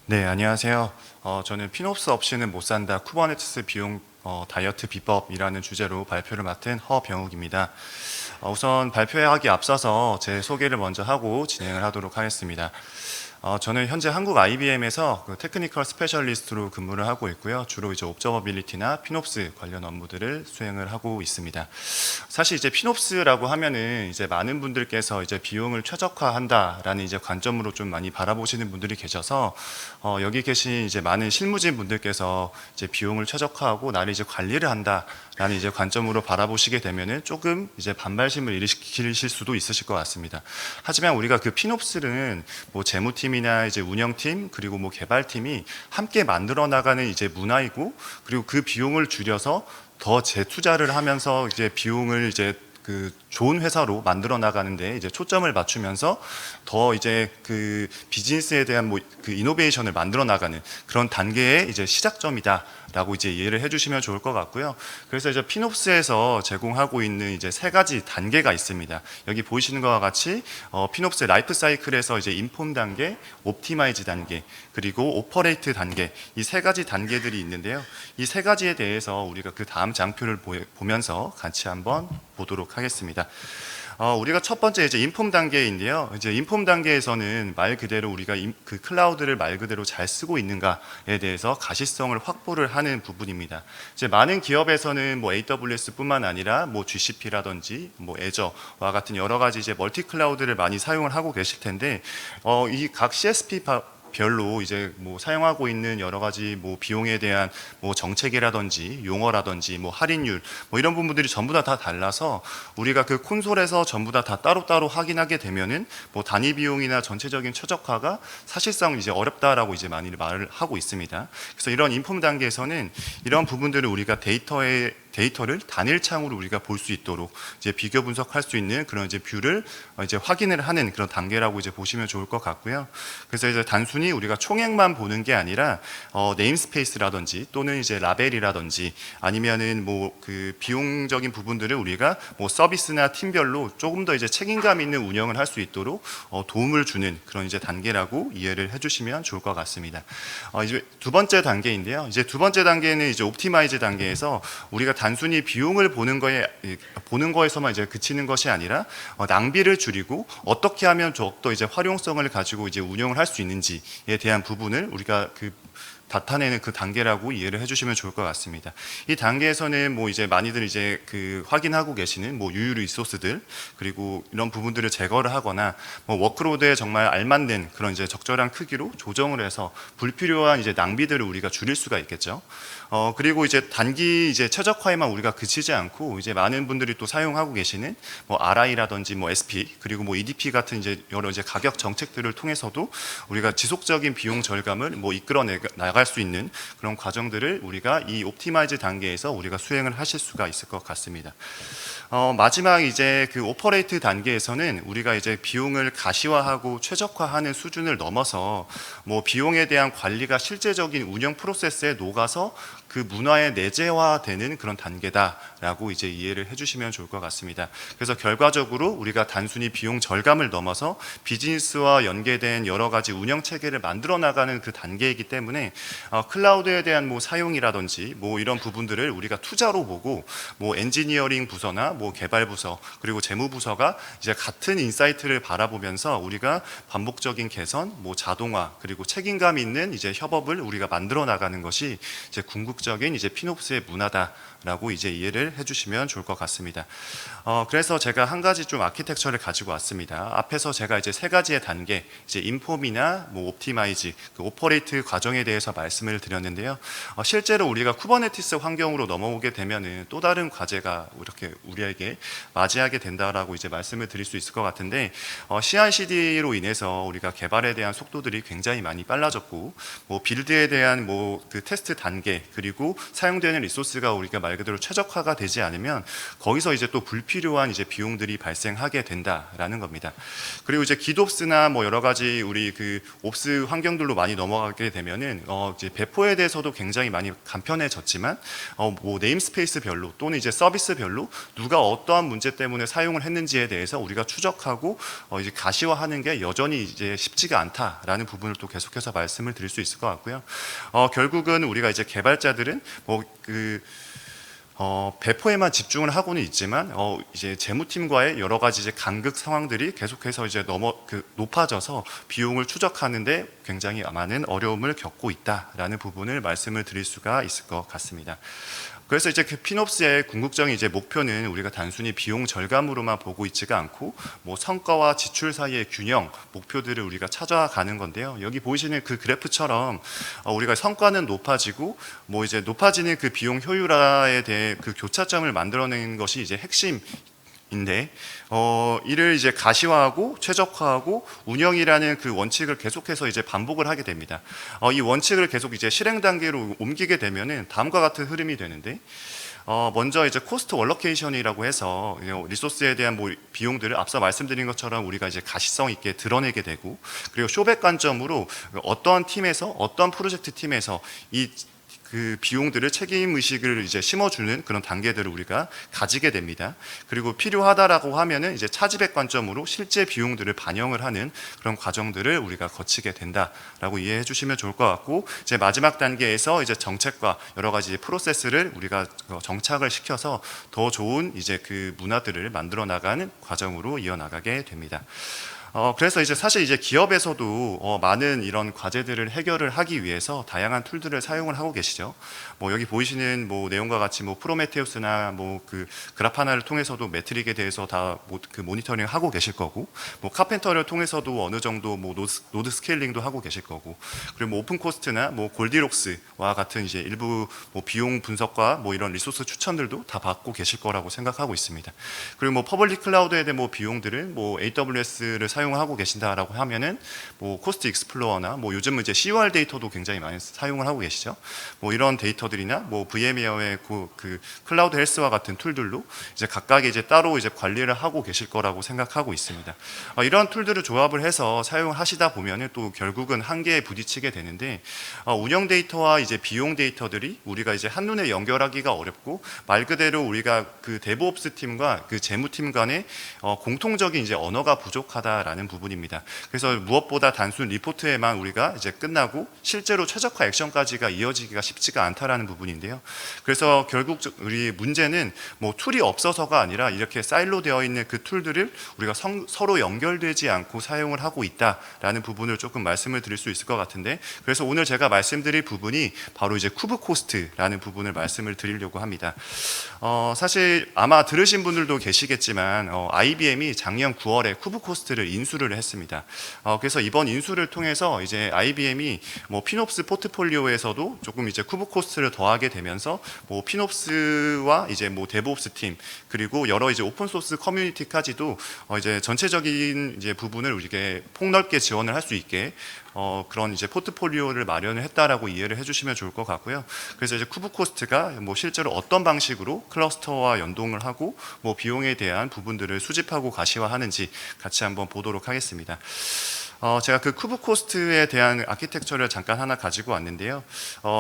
네, 안녕하세요. 저는 피노프스 없이는 못 산다 쿠버네티스 비용 다이어트 비법이라는 주제로 발표를 맡은 허병욱입니다. 우선 발표하기 앞서서 제 소개를 먼저 하고 진행을 하도록 하겠습니다. 저는 현재 한국 IBM에서 테크니컬 스페셜리스트로 근무를 하고 있고요. 주로 이제 옵저버빌리티나 피노프스 관련 업무들을 수행을 하고 있습니다. 사실 이제 피노프스라고 하면은 이제 많은 분들께서 이제 비용을 최적화한다라는 이제 관점으로 좀 많이 바라보시는 분들이 계셔서 여기 계신 이제 많은 실무진 분들께서 이제 비용을 최적화하고 나를 이제 관리를 한다라는 이제 관점으로 바라보시게 되면은 조금 이제 반발심을 일으키실 수도 있으실 것 같습니다. 하지만 우리가 그 피노프스는 뭐 재무팀이나 이제 운영팀 그리고 뭐 개발팀이 함께 만들어 나가는 이제 문화이고, 그리고 그 비용을 줄여서 더 재투자를 하면서 이제 비용을 이제 그 좋은 회사로 만들어 나가는데 이제 초점을 맞추면서 더 이제 그 비즈니스에 대한 뭐 그 이노베이션을 만들어 나가는 그런 단계의 이제 시작점이다라고 이제 이해를 해주시면 좋을 것 같고요. 그래서 이제 피노프스에서 제공하고 있는 이제 세 가지 단계가 있습니다. 여기 보이시는 것과 같이 피노프스 라이프 사이클에서 이제 인폼 단계, 옵티마이즈 단계, 그리고 오퍼레이트 단계, 이 세 가지 단계들이 있는데요. 이 세 가지에 대해서 우리가 그 다음 장표를 보면서 같이 한번 보도록 하겠습니다. 우리가 첫 번째 이제 인폼 단계인데요. 이제 인폼 단계에서는 말 그대로 우리가 그 클라우드를 말 그대로 잘 쓰고 있는가에 대해서 가시성을 확보를 하는 부분입니다. 이제 많은 기업에서는 뭐 AWS뿐만 아니라 뭐 GCP라든지 뭐 애저와 같은 여러 가지 이제 멀티 클라우드를 많이 사용을 하고 계실 텐데, 이 각 CSP 별로 이제 뭐 사용하고 있는 여러 가지 뭐 비용에 대한 뭐 정책이라든지 용어라든지 뭐 할인율 뭐 이런 부분들이 전부 다 달라서 우리가 그 콘솔에서 전부 다 따로따로 확인하게 되면은 뭐 단위 비용이나 전체적인 최적화가 사실상 이제 어렵다라고 이제 많이 말을 하고 있습니다. 그래서 이런 인폼 단계에서는 이런 부분들을 우리가 데이터를 단일 창으로 우리가 볼 수 있도록 이제 비교 분석할 수 있는 그런 이제 뷰를 이제 확인을 하는 그런 단계라고 이제 보시면 좋을 것 같고요. 그래서 이제 단순히 우리가 총액만 보는 게 아니라 네임스페이스라든지 또는 이제 라벨이라든지 아니면은 뭐 그 비용적인 부분들을 우리가 뭐 서비스나 팀별로 조금 더 이제 책임감 있는 운영을 할 수 있도록 도움을 주는 그런 이제 단계라고 이해를 해주시면 좋을 것 같습니다. 이제 두 번째 단계인데요. 이제 두 번째 단계는 이제 옵티마이즈 단계에서 우리가 단순히 비용을 보는 거에서만 이제 그치는 것이 아니라 낭비를 줄이고 어떻게 하면 더욱더 이제 활용성을 가지고 이제 운영을 할 수 있는지에 대한 부분을 우리가 그 나타내는 그 단계라고 이해를 해주시면 좋을 것 같습니다. 이 단계에서는 뭐 이제 많이들 이제 그 확인하고 계시는 뭐 유유 리소스들 그리고 이런 부분들을 제거를 하거나 뭐 워크로드에 정말 알맞는 그런 이제 적절한 크기로 조정을 해서 불필요한 이제 낭비들을 우리가 줄일 수가 있겠죠. 그리고 이제 단기 이제 최적화에만 우리가 그치지 않고 이제 많은 분들이 또 사용하고 계시는 뭐 RI라든지 뭐 SP 그리고 뭐 EDP 같은 이제 여러 이제 가격 정책들을 통해서도 우리가 지속적인 비용 절감을 뭐 이끌어 나갈 수 있는 그런 과정들을 우리가 이 옵티마이즈 단계에서 우리가 수행을 하실 수가 있을 것 같습니다. 마지막 이제 그 오퍼레이트 단계에서는 우리가 이제 비용을 가시화하고 최적화하는 수준을 넘어서 뭐 비용에 대한 관리가 실제적인 운영 프로세스에 녹아서 그 문화의 내재화되는 그런 단계다라고 이제 이해를 해주시면 좋을 것 같습니다. 그래서 결과적으로 우리가 단순히 비용 절감을 넘어서 비즈니스와 연계된 여러 가지 운영 체계를 만들어 나가는 그 단계이기 때문에 클라우드에 대한 뭐 사용이라든지 뭐 이런 부분들을 우리가 투자로 보고 뭐 엔지니어링 부서나 뭐 개발 부서 그리고 재무 부서가 이제 같은 인사이트를 바라보면서 우리가 반복적인 개선, 뭐 자동화 그리고 책임감 있는 이제 협업을 우리가 만들어 나가는 것이 이제 궁극적인 이제 피노프스의 문화다라고 이제 이해를 해주시면 좋을 것 같습니다. 그래서 제가 한 가지 좀 아키텍처를 가지고 왔습니다. 앞에서 제가 이제 세 가지의 단계, 이제 인폼이나 뭐 옵티마이즈, 그 오퍼레이트 과정에 대해서 말씀을 드렸는데요. 실제로 우리가 쿠버네티스 환경으로 넘어오게 되면은 또 다른 과제가 이렇게 우리에게 맞이하게 된다라고 이제 말씀을 드릴 수 있을 것 같은데, CI/CD로 인해서 우리가 개발에 대한 속도들이 굉장히 많이 빨라졌고, 뭐 빌드에 대한 뭐 그 테스트 단계 그리고 사용되는 리소스가 우리가 말 그대로 최적화가 되지 않으면 거기서 이제 또 불필요한 이제 비용들이 발생하게 된다라는 겁니다. 그리고 이제 기옵스나 뭐 여러 가지 우리 그 옵스 환경들로 많이 넘어가게 되면은 이제 배포에 대해서도 굉장히 많이 간편해졌지만 뭐 네임스페이스별로 또는 이제 서비스별로 누가 누가 어떠한 문제 때문에 사용을 했는지에 대해서 우리가 추적하고 이제 가시화하는 게 여전히 이제 쉽지가 않다라는 부분을 또 계속해서 말씀을 드릴 수 있을 것 같고요. 결국은 우리가 이제 개발자들은 배포에만 집중을 하고는 있지만 이제 재무팀과의 여러 가지 이제 간극 상황들이 계속해서 이제 높아져서 비용을 추적하는데 굉장히 많은 어려움을 겪고 있다라는 부분을 말씀을 드릴 수가 있을 것 같습니다. 그래서 이제 그 피놉스의 궁극적인 이제 목표는 우리가 단순히 비용 절감으로만 보고 있지가 않고 뭐 성과와 지출 사이의 균형, 목표들을 우리가 찾아가는 건데요. 여기 보이시는 그 그래프처럼 우리가 성과는 높아지고 뭐 이제 높아지는 그 비용 효율화에 대해 그 교차점을 만들어내는 것이 이제 핵심인데 이를 이제 가시화하고 최적화하고 운영이라는 그 원칙을 계속해서 이제 반복을 하게 됩니다. 이 원칙을 계속 이제 실행 단계로 옮기게 되면은 다음과 같은 흐름이 되는데 먼저 이제 코스트 월로케이션이라고 해서 리소스에 대한 뭐 비용들을 앞서 말씀드린 것처럼 우리가 이제 가시성 있게 드러내게 되고, 그리고 쇼백 관점으로 어떠한 팀에서 어떠한 프로젝트 팀에서 그 비용들을 책임 의식을 이제 심어주는 그런 단계들을 우리가 가지게 됩니다. 그리고 필요하다라고 하면은 이제 차지백 관점으로 실제 비용들을 반영을 하는 그런 과정들을 우리가 거치게 된다라고 이해해 주시면 좋을 것 같고, 이제 마지막 단계에서 이제 정책과 여러 가지 프로세스를 우리가 정착을 시켜서 더 좋은 이제 그 문화들을 만들어 나가는 과정으로 이어나가게 됩니다. 그래서 이제 사실 이제 기업에서도 많은 이런 과제들을 해결을 하기 위해서 다양한 툴들을 사용을 하고 계시죠. 뭐 여기 보이시는 뭐 내용과 같이 뭐 프로메테우스나 뭐 그 그라파나를 통해서도 매트릭에 대해서 다 그 모니터링 하고 계실 거고, 뭐 카펜터를 통해서도 어느 정도 뭐 노드 스케일링도 하고 계실 거고, 그리고 뭐 오픈 코스트나 뭐 골디록스와 같은 이제 일부 뭐 비용 분석과 뭐 이런 리소스 추천들도 다 받고 계실 거라고 생각하고 있습니다. 그리고 뭐 퍼블릭 클라우드에 대한 뭐 비용들은 뭐 AWS를 사용하고 계신다라고 하면은 뭐 코스트 익스플로어나 뭐 요즘은 이제 CUR 데이터도 굉장히 많이 사용을 하고 계시죠. 뭐 이런 데이터들이나 뭐 VM웨어의 그 클라우드 헬스와 같은 툴들로 이제 각각의 이제 따로 이제 관리를 하고 계실 거라고 생각하고 있습니다. 이런 툴들을 조합을 해서 사용을 하시다 보면은 또 결국은 한계에 부딪히게 되는데, 운영 데이터와 이제 비용 데이터들이 우리가 이제 한눈에 연결하기가 어렵고, 말 그대로 우리가 그 데브옵스 팀과 그 재무팀 간의 공통적인 이제 언어가 부족하다라는 부분입니다. 그래서 무엇보다 단순 리포트에만 우리가 이제 끝나고 실제로 최적화 액션까지가 이어지기가 쉽지가 않다라는 부분인데요. 그래서 결국 우리 문제는 뭐 툴이 없어서가 아니라 이렇게 사일로 되어 있는 그 툴들을 우리가 서로 연결되지 않고 사용을 하고 있다라는 부분을 조금 말씀을 드릴 수 있을 것 같은데, 그래서 오늘 제가 말씀드릴 부분이 바로 이제 쿠브 코스트라는 부분을 말씀을 드리려고 합니다. 사실 아마 들으신 분들도 계시겠지만 IBM이 작년 9월에 쿠브 코스트를 인수를 했습니다. 그래서 이번 인수를 통해서 이제 IBM이 뭐 피놉스 포트폴리오에서도 조금 이제 쿠브 코스트를 더하게 되면서 뭐 피놉스와 이제 뭐 데브옵스 팀, 그리고 여러 이제 오픈 소스 커뮤니티까지도 이제 전체적인 이제 부분을 우리가 폭넓게 지원을 할 수 있게 그런 이제 포트폴리오를 마련을 했다라고 이해를 해주시면 좋을 것 같고요. 그래서 이제 쿠브 코스트가 뭐 실제로 어떤 방식으로 클러스터와 연동을 하고 뭐 비용에 대한 부분들을 수집하고 가시화하는지 같이 한번 보도록 하겠습니다. 제가 그 쿠브 코스트에 대한 아키텍처를 잠깐 하나 가지고 왔는데요.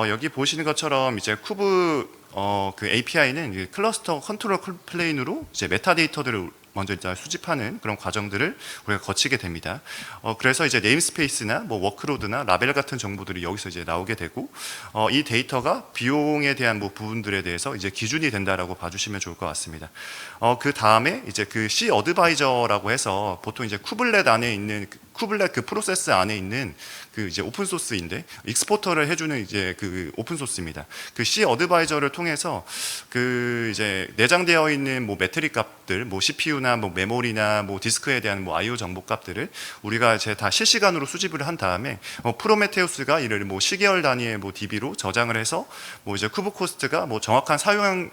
여기 보시는 것처럼 이제 쿠브 그 API는 클러스터 컨트롤 플레인으로 이제 메타데이터들을 먼저 일단 수집하는 그런 과정들을 우리가 거치게 됩니다. 그래서 이제 네임스페이스나 뭐 워크로드나 라벨 같은 정보들이 여기서 이제 나오게 되고, 이 데이터가 비용에 대한 뭐 부분들에 대해서 이제 기준이 된다라고 봐주시면 좋을 것 같습니다. 그 다음에 이제 그 C 어드바이저라고 해서 보통 이제 쿠블렛 안에 있는 쿠블렛 그 프로세스 안에 있는 그 이제 오픈 소스인데 익스포터를 해주는 이제 그 오픈 소스입니다. 그 C 어드바이저를 통해서 그 이제 내장되어 있는 뭐 매트릭 값들, 뭐 CPU나 뭐 메모리나 뭐 디스크에 대한 뭐 I/O 정보 값들을 우리가 이제 다 실시간으로 수집을 한 다음에 프로메테우스가 이를 뭐 시계열 단위의 뭐 DB로 저장을 해서 뭐 이제 쿠브 코스트가 뭐 정확한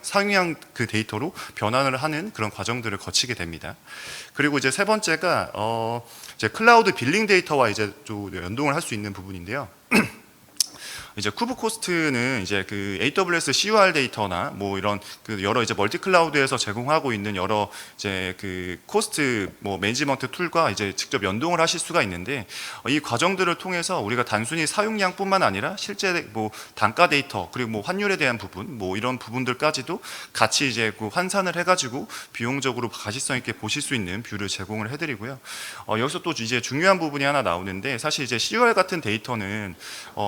사용량 그 데이터로 변환을 하는 그런 과정들을 거치게 됩니다. 그리고 이제 세 번째가 이제 클라우드 빌링 데이터와 이제 좀 연동을 할 수 있는 부분인데요. 이제 쿠브코스트는 이제 그 AWS CUR 데이터나 뭐 이런 그 여러 이제 멀티 클라우드에서 제공하고 있는 여러 이제 그 코스트 뭐 매니지먼트 툴과 이제 직접 연동을 하실 수가 있는데, 이 과정들을 통해서 우리가 단순히 사용량뿐만 아니라 실제 뭐 단가 데이터 그리고 뭐 환율에 대한 부분 뭐 이런 부분들까지도 같이 이제 그 환산을 해가지고 비용적으로 가시성 있게 보실 수 있는 뷰를 제공을 해드리고요. 여기서 또 이제 중요한 부분이 하나 나오는데, 사실 이제 CUR 같은 데이터는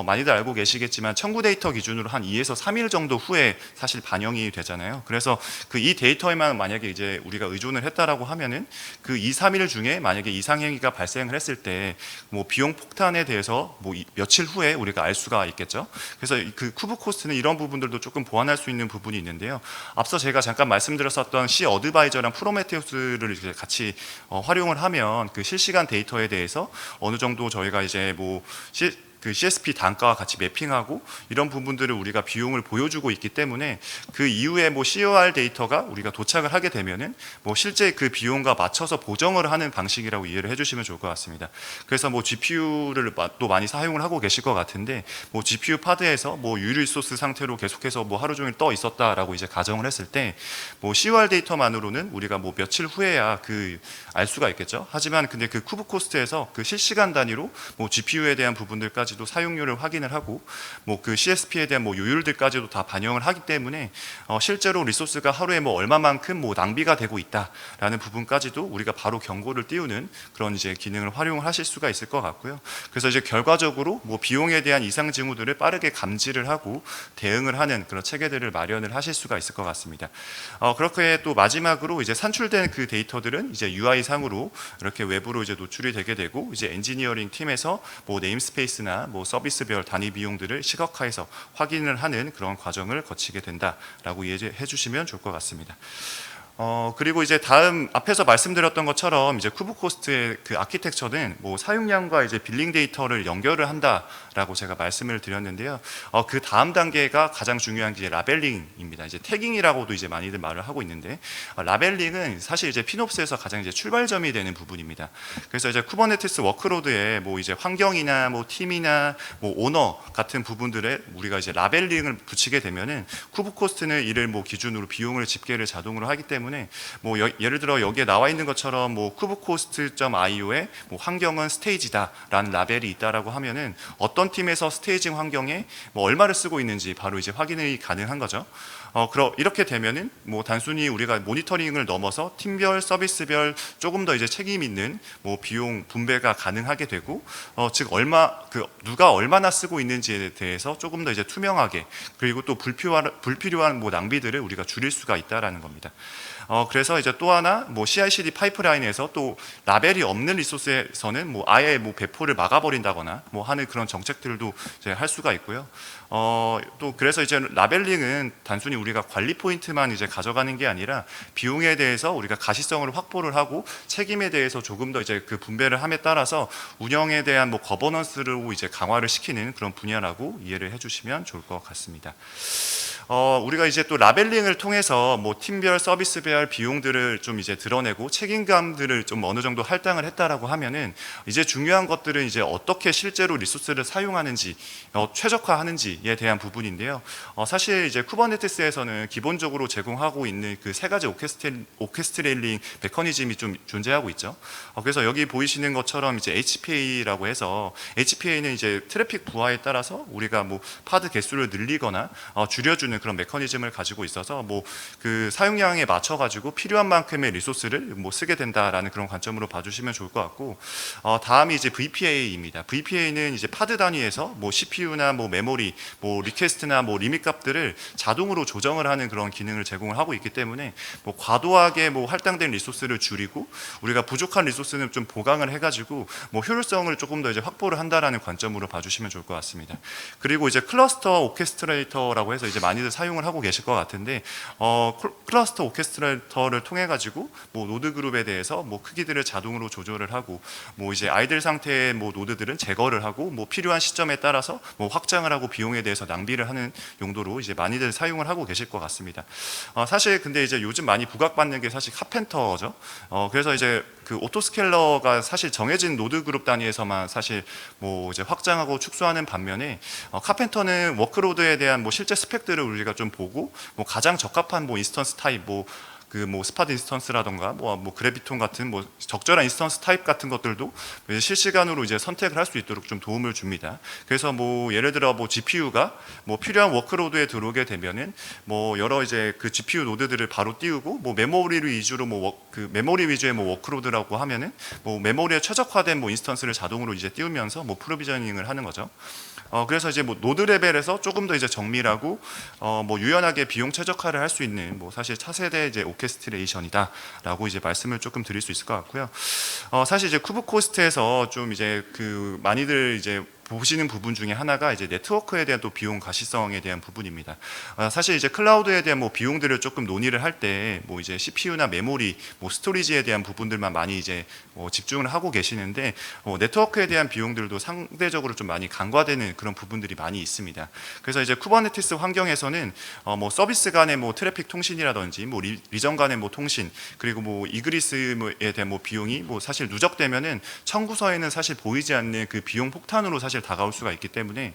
많이들 알고 계시겠지만 청구 데이터 기준으로 한 2에서 3일 정도 후에 사실 반영이 되잖아요. 그래서 그 이 데이터에만 만약에 이제 우리가 의존을 했다라고 하면은 그 2, 3일 중에 만약에 이상 행위가 발생을 했을 때 뭐 비용 폭탄에 대해서 뭐 며칠 후에 우리가 알 수가 있겠죠. 그래서 그 쿠브 코스트는 이런 부분들도 조금 보완할 수 있는 부분이 있는데요. 앞서 제가 잠깐 말씀드렸었던 C 어드바이저랑 프로메테우스를 이제 같이 활용을 하면 그 실시간 데이터에 대해서 어느 정도 저희가 이제 뭐 그 CSP 단가와 같이 매핑하고 이런 부분들을 우리가 비용을 보여주고 있기 때문에 그 이후에 뭐 COR 데이터가 우리가 도착을 하게 되면은 뭐 실제 그 비용과 맞춰서 보정을 하는 방식이라고 이해를 해주시면 좋을 것 같습니다. 그래서 뭐 GPU를 또 많이 사용을 하고 계실 것 같은데, 뭐 GPU 파드에서 뭐 유리 리소스 상태로 계속해서 뭐 하루 종일 떠 있었다라고 이제 가정을 했을 때 뭐 COR 데이터만으로는 우리가 뭐 며칠 후에야 그 알 수가 있겠죠. 하지만 근데 그 쿠브 코스트에서 그 실시간 단위로 뭐 GPU에 대한 부분들까지도 사용료를 확인을 하고 뭐 그 CSP에 대한 뭐 요율들까지도 다 반영을 하기 때문에 실제로 리소스가 하루에 뭐 얼마만큼 뭐 낭비가 되고 있다라는 부분까지도 우리가 바로 경고를 띄우는 그런 이제 기능을 활용을 하실 수가 있을 것 같고요. 그래서 이제 결과적으로 뭐 비용에 대한 이상 징후들을 빠르게 감지를 하고 대응을 하는 그런 체계들을 마련을 하실 수가 있을 것 같습니다. 그렇게 또 마지막으로 이제 산출된 그 데이터들은 이제 UI 상으로 이렇게 외부로 이제 노출이 되게 되고, 이제 엔지니어링 팀에서 뭐 네임스페이스나 뭐 서비스별 단위 비용들을 시각화해서 확인을 하는 그런 과정을 거치게 된다라고 이해해 주시면 좋을 것 같습니다. 그리고 이제 다음 앞에서 말씀드렸던 것처럼 이제 쿠브 코스트의 그 아키텍처는 뭐 사용량과 이제 빌링 데이터를 연결을 한다라고 제가 말씀을 드렸는데요. 그 다음 단계가 가장 중요한 게 라벨링입니다. 이제 태깅이라고도 이제 많이들 말을 하고 있는데, 라벨링은 사실 이제 피놉스에서 가장 이제 출발점이 되는 부분입니다. 그래서 이제 쿠버네티스 워크로드에 뭐 이제 환경이나 뭐 팀이나 뭐 오너 같은 부분들에 우리가 이제 라벨링을 붙이게 되면은 쿠브 코스트는 이를 뭐 기준으로 비용을 집계를 자동으로 하기 때문에 뭐 예를 들어 여기에 나와 있는 것처럼 뭐 kubecost.io에 뭐 환경은 스테이지다라는 라벨이 있다라고 하면은 어떤 팀에서 스테이징 환경에 뭐 얼마를 쓰고 있는지 바로 이제 확인이 가능한 거죠. 이렇게 되면은 뭐 단순히 우리가 모니터링을 넘어서 팀별, 서비스별 조금 더 이제 책임 있는 뭐 비용 분배가 가능하게 되고, 즉 누가 얼마나 쓰고 있는지에 대해서 조금 더 이제 투명하게, 그리고 또 불필요한 뭐 낭비들을 우리가 줄일 수가 있다라는 겁니다. 그래서 이제 또 하나 뭐 CI/CD 파이프라인에서 또 라벨이 없는 리소스에서는 뭐 아예 뭐 배포를 막아버린다거나 뭐 하는 그런 정책들도 이제 할 수가 있고요. 또 그래서 이제 라벨링은 단순히 우리가 관리 포인트만 이제 가져가는 게 아니라 비용에 대해서 우리가 가시성을 확보를 하고 책임에 대해서 조금 더 이제 그 분배를 함에 따라서 운영에 대한 뭐 거버넌스로 이제 강화를 시키는 그런 분야라고 이해를 해주시면 좋을 것 같습니다. 우리가 이제 또 라벨링을 통해서 뭐 팀별, 서비스별 비용들을 좀 이제 드러내고 책임감들을 좀 어느 정도 할당을 했다라고 하면은 이제 중요한 것들은 이제 어떻게 실제로 리소스를 사용하는지, 최적화하는지에 대한 부분인데요. 사실 이제 쿠버네티스에서는 기본적으로 제공하고 있는 그 세 가지 오케스트레일링 메커니즘이 좀 존재하고 있죠. 그래서 여기 보이시는 것처럼 이제 HPA라고 해서, HPA는 이제 트래픽 부하에 따라서 우리가 뭐 파드 개수를 늘리거나 줄여주는 그런 메커니즘을 가지고 있어서 뭐 그 사용량에 맞춰 가지고 필요한 만큼의 리소스를 뭐 쓰게 된다라는 그런 관점으로 봐주시면 좋을 것 같고, 다음이 이제 VPA입니다. VPA는 이제 파드 단위에서 뭐 CPU나 뭐 메모리, 뭐 리퀘스트나 뭐 리밋 값들을 자동으로 조정을 하는 그런 기능을 제공을 하고 있기 때문에 뭐 과도하게 뭐 할당된 리소스를 줄이고 우리가 부족한 리소스는 좀 보강을 해가지고 뭐 효율성을 조금 더 이제 확보를 한다라는 관점으로 봐주시면 좋을 것 같습니다. 그리고 이제 클러스터 오케스트레이터라고 해서 이제 많이들 사용을 하고 계실 것 같은데, 클러스터 오케스트레이터를 통해 가지고 뭐 노드 그룹에 대해서 뭐 크기들을 자동으로 조절을 하고, 뭐 이제 아이들 상태의 뭐 노드들은 제거를 하고 뭐 필요한 시점에 따라서 뭐 확장을 하고 비용에 대해서 낭비를 하는 용도로 이제 많이들 사용을 하고 계실 것 같습니다. 사실 근데 이제 요즘 많이 부각받는 게 사실 카펜터죠. 그래서 이제 그 오토스케일러가 사실 정해진 노드 그룹 단위에서만 사실 뭐 이제 확장하고 축소하는 반면에 카펜터는 워크로드에 대한 뭐 실제 스펙들을 우리가 좀 보고 뭐 가장 적합한 뭐 인스턴스 타입 뭐 스팟 인스턴스라던가 뭐 그래비톤 같은 뭐 적절한 인스턴스 타입 같은 것들도 실시간으로 이제 선택을 할 수 있도록 좀 도움을 줍니다. 그래서 뭐 예를 들어 뭐 GPU가 뭐 필요한 워크로드에 들어오게 되면은 뭐 여러 이제 그 GPU 노드들을 바로 띄우고 뭐 메모리 위주로 그 메모리 위주의 뭐 워크로드라고 하면은 뭐 메모리에 최적화된 뭐 인스턴스를 자동으로 이제 띄우면서 뭐 프로비저닝을 하는 거죠. 그래서 이제 뭐 노드 레벨에서 조금 더 이제 정밀하고 뭐 유연하게 비용 최적화를 할 수 있는 뭐 사실 차세대 이제 오케스트레이션이다라고 이제 말씀을 조금 드릴 수 있을 것 같고요. 사실 이제 쿠브코스트에서 좀 이제 그 많이들 이제 보시는 부분 중에 하나가 이제 네트워크에 대한 또 비용 가시성에 대한 부분입니다. 사실 이제 클라우드에 대한 뭐 비용들을 조금 논의를 할 때 뭐 이제 CPU나 메모리, 뭐 스토리지에 대한 부분들만 많이 이제 집중을 하고 계시는데 네트워크에 대한 비용들도 상대적으로 좀 많이 간과되는 그런 부분들이 많이 있습니다. 그래서 이제 쿠버네티스 환경에서는 뭐 서비스 간의 뭐 트래픽 통신이라든지 뭐 리전 간의 뭐 통신 그리고 뭐 이그리스에 대한 뭐 비용이 뭐 사실 누적되면은 청구서에는 사실 보이지 않는 그 비용 폭탄으로 사실 다가올 수가 있기 때문에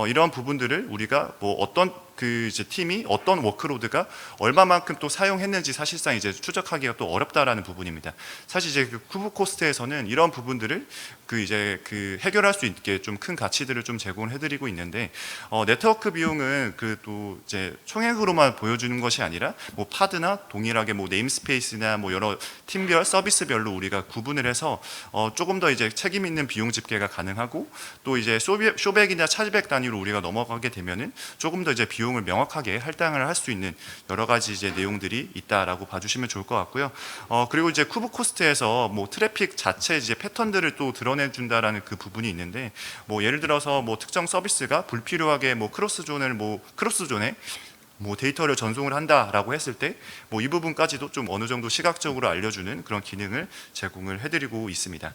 이런 부분들을 우리가 뭐 어떤 그 이제 팀이 어떤 워크로드가 얼마만큼 또 사용했는지 사실상 이제 추적하기가 또 어렵다라는 부분입니다. 사실 이제 그 쿠브 코스트에서는 이런 부분들을 그 이제 그 해결할 수 있게 좀 큰 가치들을 좀 제공을 해드리고 있는데 네트워크 비용은 그 또 이제 총액으로만 보여주는 것이 아니라 뭐 파드나 동일하게 뭐 네임스페이스나 뭐 여러 팀별 서비스별로 우리가 구분을 해서 조금 더 이제 책임 있는 비용 집계가 가능하고 또 이제 쇼백이나 차지백 단위로 우리가 넘어가게 되면은 조금 더 이제 비용을 명확하게 할당을 할 수 있는 여러 가지 이제 내용들이 있다라고 봐주시면 좋을 것 같고요. 그리고 이제 쿠브 코스트에서 뭐 트래픽 자체 이제 패턴들을 또 드러내준다라는 그 부분이 있는데 뭐 예를 들어서 뭐 특정 서비스가 불필요하게 뭐 크로스존에 뭐 데이터를 전송을 한다라고 했을 때 뭐 이 부분까지도 좀 어느 정도 시각적으로 알려주는 그런 기능을 제공을 해드리고 있습니다.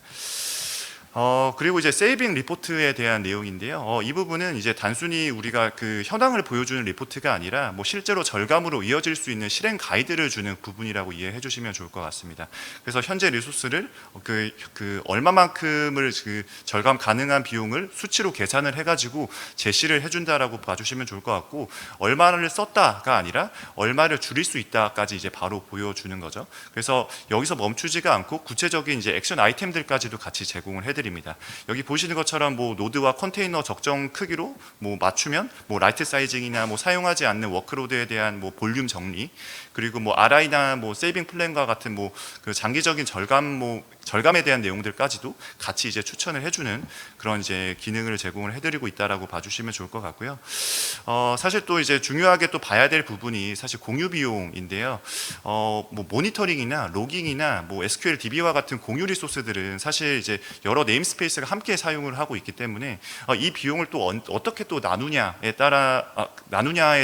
그리고 이제 세이빙 리포트에 대한 내용인데요. 이 부분은 이제 단순히 우리가 그 현황을 보여주는 리포트가 아니라 뭐 실제로 절감으로 이어질 수 있는 실행 가이드를 주는 부분이라고 이해해 주시면 좋을 것 같습니다. 그래서 현재 리소스를 그 얼마만큼을 그 절감 가능한 비용을 수치로 계산을 해가지고 제시를 해준다라고 봐주시면 좋을 것 같고 얼마를 썼다가 아니라 얼마를 줄일 수 있다까지 이제 바로 보여주는 거죠. 그래서 여기서 멈추지가 않고 구체적인 이제 액션 아이템들까지도 같이 제공을 해드립니다. 여기 보시는 것처럼 뭐 노드와 컨테이너 적정 크기로 뭐 맞추면 뭐 라이트 사이징이나 뭐 사용하지 않는 워크로드에 대한 뭐 볼륨 정리 그리고 뭐 RI나 뭐 세이빙 플랜과 같은 뭐 그 장기적인 절감에 대한 내용들까지도 같이 이제 추천을 해주는 그런 이제 기능을 제공을 해드리고 있다라고 봐주시면 좋을 것 같고요. 사실 또 이제 중요하게 또 봐야 될 부분이 사실 공유 비용인데요. 뭐 모니터링이나 로깅이나 뭐 SQL DB와 같은 공유 리소스들은 사실 이제 여러 네임스페이스가 함께 사용을 하고 있기 때문에 이 비용을 또 어떻게 또 나누냐에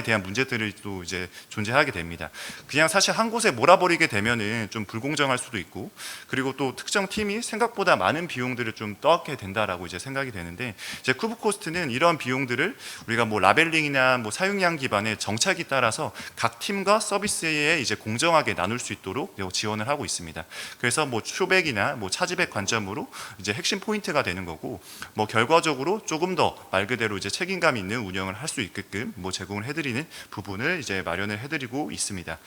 대한 문제들이 또 이제 존재하게 됩니다. 그냥 사실 한 곳에 몰아버리게 되면은 좀 불공정할 수도 있고 그리고 또 특정 팀이 생각보다 많은 비용들을 좀 떠안게 된다라고 이제 생각이 되는데 이제 쿠브 코스트는 이런 비용들을 우리가 뭐 라벨링이나 뭐 사용량 기반의 정착이 따라서 각 팀과 서비스에 이제 공정하게 나눌 수 있도록 지원을 하고 있습니다. 그래서 뭐 쇼백이나 뭐 차지백 관점으로 이제 핵심 포인트가 되는 거고 뭐 결과적으로 조금 더 말 그대로 이제 책임감 있는 운영을 할 수 있게끔 뭐 제공을 해드리는 부분을 이제 마련을 해드리고 있습니다.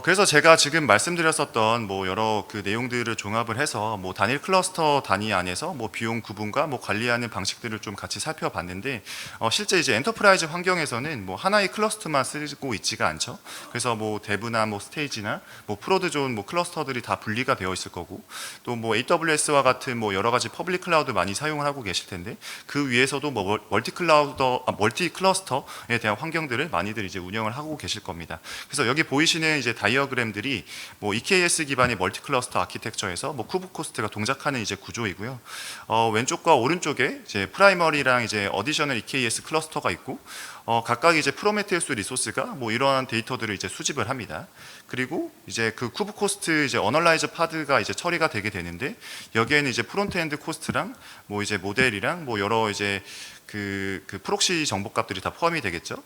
그래서 제가 지금 말씀드렸었던 뭐 여러 그 내용들을 종합을 해서 뭐 단일 클러스터 단위 안에서 뭐 비용 구분과 뭐 관리하는 방식들을 좀 같이 살펴봤는데 실제 이제 엔터프라이즈 환경에서는 뭐 하나의 클러스터만 쓰고 있지가 않죠. 그래서 뭐 데브나 뭐 스테이지나 뭐 프로드존 뭐 클러스터들이 다 분리가 되어 있을 거고 또 뭐 AWS와 같은 뭐 여러 가지 퍼블릭 클라우드 많이 사용을 하고 계실 텐데 그 위에서도 뭐 멀티 클러스터에 대한 환경들을 많이들 이제 운영을 하고 계실 겁니다. 그래서 여기 보이시는 이제 다이어그램들이 뭐 EKS 기반의 멀티 클러스터 아키텍처에서 뭐 쿠브 코스트가 동작하는 이제 구조이고요. 왼쪽과 오른쪽에 이제 프라이머리랑 이제 어디셔널 EKS 클러스터가 있고 각각 이제 프로메테우스 리소스가 뭐 이러한 데이터들을 이제 수집을 합니다. 그리고 이제 그 쿠브 코스트 이제 어널라이저 파드가 이제 처리가 되게 되는데 여기에는 이제 프론트엔드 코스트랑 뭐 이제 모델이랑 뭐 여러 이제 그 프록시 정보값들이 다 포함이 되겠죠.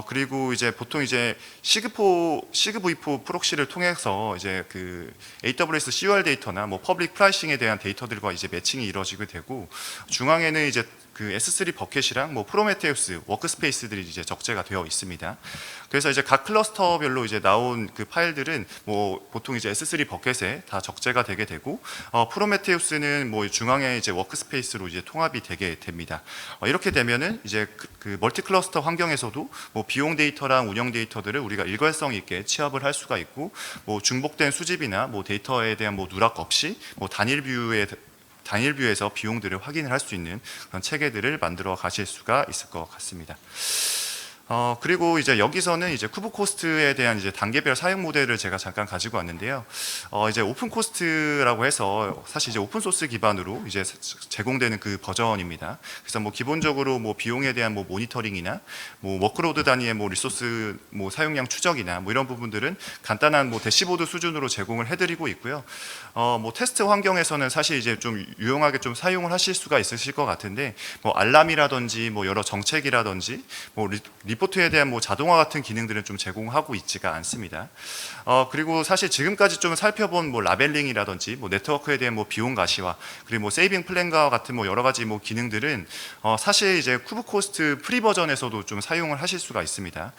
그리고 이제 보통 이제 시그v4 프록시를 통해서 이제 그 AWS COR 데이터나 뭐 퍼블릭 프라이싱에 대한 데이터들과 이제 매칭이 이루어지게 되고, 중앙에는 이제 그 S3 버켓이랑 뭐 프로메테우스 워크스페이스들이 이제 적재가 되어 있습니다. 그래서 이제 각 클러스터별로 이제 나온 그 파일들은 뭐 보통 이제 S3 버켓에 다 적재가 되게 되고, 프로메테우스는 뭐 중앙에 이제 워크스페이스로 이제 통합이 되게 됩니다. 이렇게 되면은 이제 그 멀티 클러스터 환경에서도 뭐 비용 데이터랑 운영 데이터들을 우리가 일관성 있게 취합을 할 수가 있고, 뭐 중복된 수집이나 뭐 데이터에 대한 뭐 누락 없이 뭐 단일 뷰에서 비용들을 확인을 할 수 있는 그런 체계들을 만들어 가실 수가 있을 것 같습니다. 그리고 이제 여기서는 이제 쿠브코스트에 대한 이제 단계별 사용 모델을 제가 잠깐 가지고 왔는데요. 이제 오픈 코스트라고 해서 사실 이제 오픈 소스 기반으로 이제 제공되는 그 버전입니다. 그래서 뭐 기본적으로 뭐 비용에 대한 뭐 모니터링이나 뭐 워크로드 단위의 뭐 리소스 뭐 사용량 추적이나 뭐 이런 부분들은 간단한 뭐 대시보드 수준으로 제공을 해드리고 있고요. 뭐 테스트 환경에서는 사실 이제 좀 유용하게 좀 사용을 하실 수가 있으실 것 같은데, 뭐 알람이라든지 뭐 여러 정책이라든지 뭐 리포트에 대한 뭐 자동화 같은 기능들은 좀 제공하고 있지가 않습니다. 그리고 사실 지금까지 좀 살펴본 뭐 라벨링이라든지 뭐 네트워크에 대한 뭐 비용 가시화, 그리고 뭐 세이빙 플랜과 같은 뭐 여러 가지 뭐 기능들은 사실 이제 쿠브코스트 프리 버전에서도 좀 사용을 하실 수가 있습니다.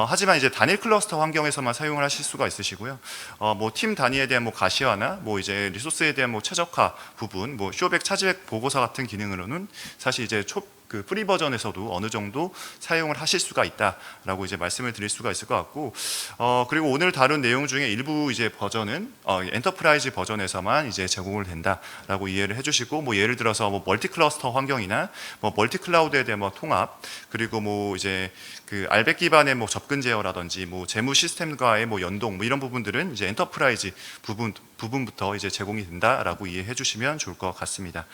하지만 이제 단일 클러스터 환경에서만 사용을 하실 수가 있으시고요. 뭐 팀 단위에 대한 뭐 가시화나 뭐 이제 리소스에 대한 뭐 최적화 부분, 뭐 쇼백 차지백 보고서 같은 기능으로는 사실 이제 그 프리 버전에서도 어느 정도 사용을 하실 수가 있다라고 이제 말씀을 드릴 수가 있을 것 같고, 그리고 오늘 다룬 내용 중에 일부 이제 버전은 엔터프라이즈 버전에서만 이제 제공을 된다라고 이해를 해주시고, 뭐 예를 들어서 뭐 멀티 클러스터 환경이나 뭐 멀티 클라우드에 대한 뭐 통합, 그리고 뭐 이제 그 알백 기반의 뭐 접근 제어라든지 뭐 재무 시스템과의 뭐 연동, 뭐 이런 부분들은 이제 엔터프라이즈 부분부터 이제 제공이 된다라고 이해해 주시면 좋을 것 같습니다.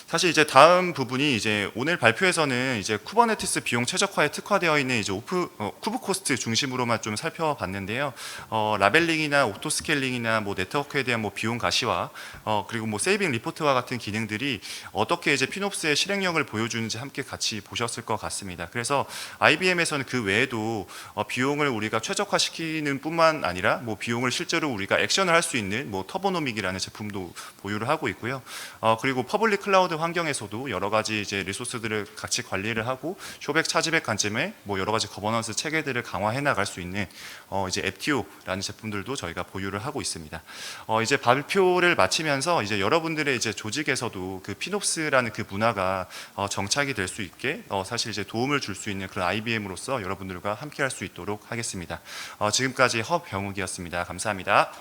사실 이제 다음 부분이 이제 오늘 발표에서는 이제 쿠버네티스 비용 최적화에 특화되어 있는 이제 쿠브코스트 중심으로만 좀 살펴봤는데요. 라벨링이나 오토 스케일링이나 뭐 네트워크에 대한 뭐 비용 가시화, 그리고 뭐 세이빙 리포트와 같은 기능들이 어떻게 이제 피놉스의 실행력을 보여주는지 함께 같이 보셨을 것 같습니다. 그래서 IBM에서는 그 외에도 비용을 우리가 최적화시키는 뿐만 아니라 뭐 비용을 실제로 우리가 액션을 할 수 있는 뭐 터보노믹이라는 제품도 보유를 하고 있고요. 그리고 퍼블릭 클라우드 환경에서도 여러 가지 이제 리소스들을 같이 관리를 하고 쇼백 차지백 관점에 뭐 여러 가지 거버넌스 체계들을 강화해 나갈 수 있는 이제 FTO라는 제품들도 저희가 보유를 하고 있습니다. 이제 발표를 마치면서 이제 여러분들의 이제 조직에서도 그 피놉스라는 그 문화가 정착이 될 수 있게 사실 이제 도움을 줄 수 있는 그런 IBM으로서 여러분들과 함께 할 수 있도록 하겠습니다. 지금까지 허병욱이었습니다. 감사합니다.